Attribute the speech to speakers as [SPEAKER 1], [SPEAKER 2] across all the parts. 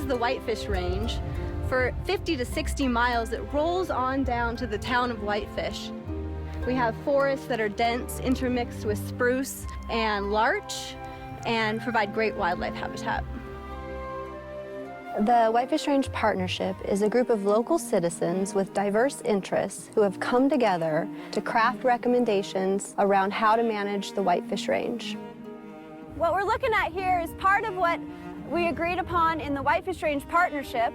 [SPEAKER 1] is the Whitefish Range. For 50 to 60 miles, it rolls on down to the town of Whitefish. We have forests that are dense, intermixed with spruce and larch, and provide great wildlife habitat. The Whitefish Range Partnership is a group of local citizens with diverse interests who have come together to craft recommendations around how to manage the Whitefish Range. What we're looking at here is part of what we agreed upon in the Whitefish Range Partnership.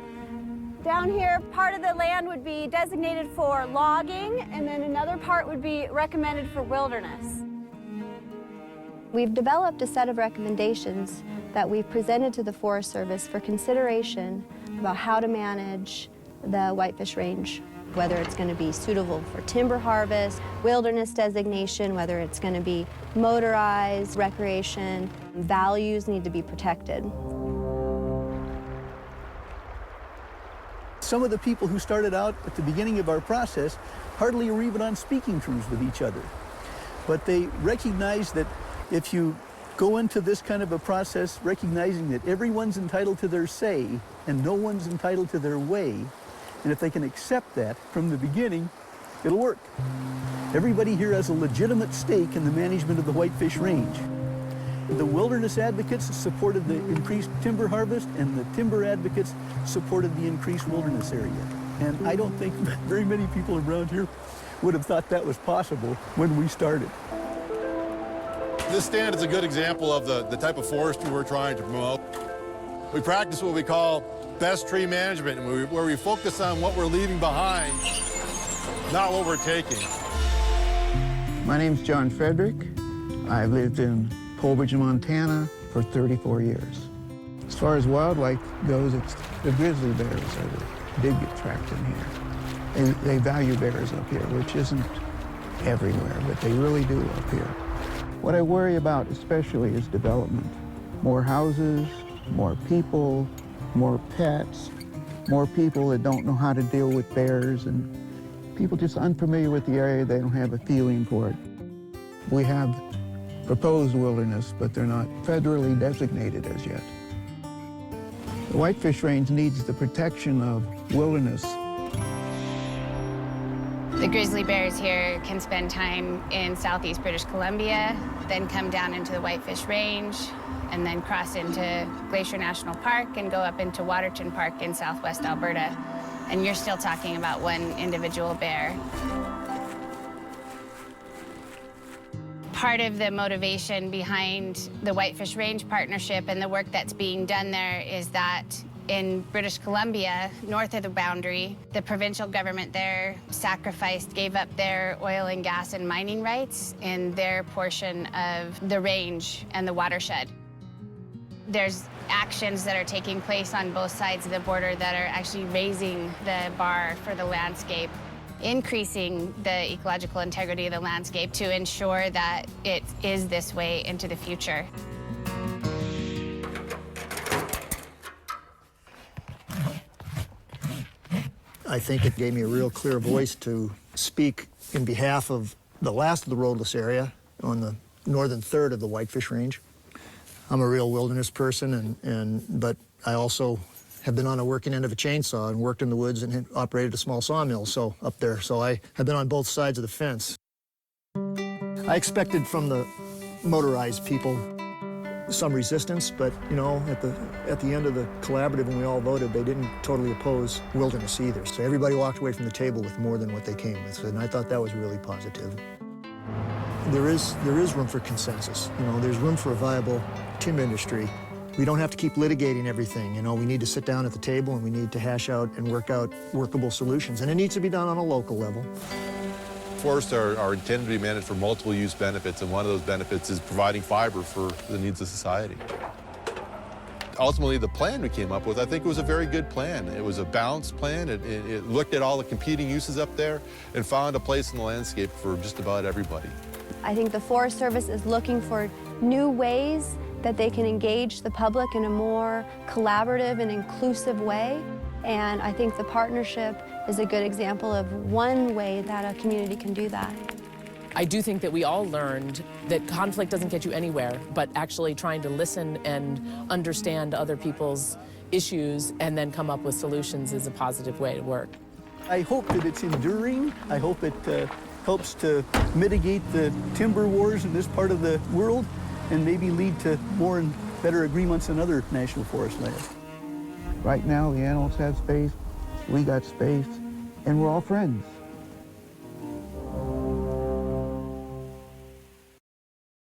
[SPEAKER 1] Down here, part of the land would be designated for logging, and then another part would be recommended for wilderness. We've developed a set of recommendations that we've presented to the Forest Service for consideration about how to manage the Whitefish Range, whether it's going to be suitable for timber harvest, wilderness designation, whether it's going to be motorized, recreation. Values need to be protected.
[SPEAKER 2] Some of the people who started out at the beginning of our process hardly are even on speaking terms with each other. But they recognize that if you go into this kind of a process recognizing that everyone's entitled to their say and no one's entitled to their way, and if they can accept that from the beginning, it'll work. Everybody here has a legitimate stake in the management of the Whitefish Range. The wilderness advocates supported the increased timber harvest, and the timber advocates supported the increased wilderness area. And I don't think very many people around here would have thought that was possible when we started.
[SPEAKER 3] This stand is a good example of the type of forestry we're trying to promote. We practice what we call best tree management, where we focus on what we're leaving behind, not what we're taking.
[SPEAKER 4] My name's John Frederick. I've lived in Polbridge, Montana for 34 years. As far as wildlife goes, it's the grizzly bears are the big attraction here. They value bears up here, which isn't everywhere, but they really do up here. What I worry about especially is development. More houses, more people, more pets, more people that don't know how to deal with bears, and people just unfamiliar with the area, they don't have a feeling for it. We have proposed wilderness, but they're not federally designated as yet. The Whitefish Range needs the protection of wilderness.
[SPEAKER 5] The grizzly bears here can spend time in southeast British Columbia, then come down into the Whitefish Range, and then cross into Glacier National Park and go up into Waterton Park in southwest Alberta. And you're still talking about one individual bear. Part of the motivation behind the Whitefish Range Partnership and the work that's being done there is that in British Columbia, north of the boundary, the provincial government there gave up their oil and gas and mining rights in their portion of the range and the watershed. There's actions that are taking place on both sides of the border that are actually raising the bar for the landscape, increasing the ecological integrity of the landscape to ensure that it is this way into the future.
[SPEAKER 6] I think it gave me a real clear voice to speak in behalf of the last of the roadless area on the northern third of the Whitefish Range. I'm a real wilderness person, but I also have been on the working end of a chainsaw and worked in the woods and operated a small sawmill up there. So I have been on both sides of the fence. I expected from the motorized people some resistance, but you know, at the end of the collaborative when we all voted, they didn't totally oppose wilderness either. So everybody walked away from the table with more than what they came with, and I thought that was really positive. There is room for consensus. You know, there's room for a viable timber industry. We don't have to keep litigating everything. You know, we need to sit down at the table and we need to hash out and work out workable solutions, and it needs to be done on a local level.
[SPEAKER 3] Forests are intended to be managed for multiple use benefits, and one of those benefits is providing fiber for the needs of society. Ultimately, the plan we came up with, I think it was a very good plan. It was a balanced plan. It looked at all the competing uses up there and found a place in the landscape for just about everybody.
[SPEAKER 1] I think the Forest Service is looking for new ways that they can engage the public in a more collaborative and inclusive way. And I think the partnership is a good example of one way that a community can do that.
[SPEAKER 7] I do think that we all learned that conflict doesn't get you anywhere, but actually trying to listen and understand other people's issues and then come up with solutions is a positive way to work.
[SPEAKER 2] I hope that it's enduring. I hope it helps to mitigate the timber wars in this part of the world and maybe lead to more and better agreements in other national forest lands.
[SPEAKER 4] Right now, the animals have space, we got space, and we're all friends.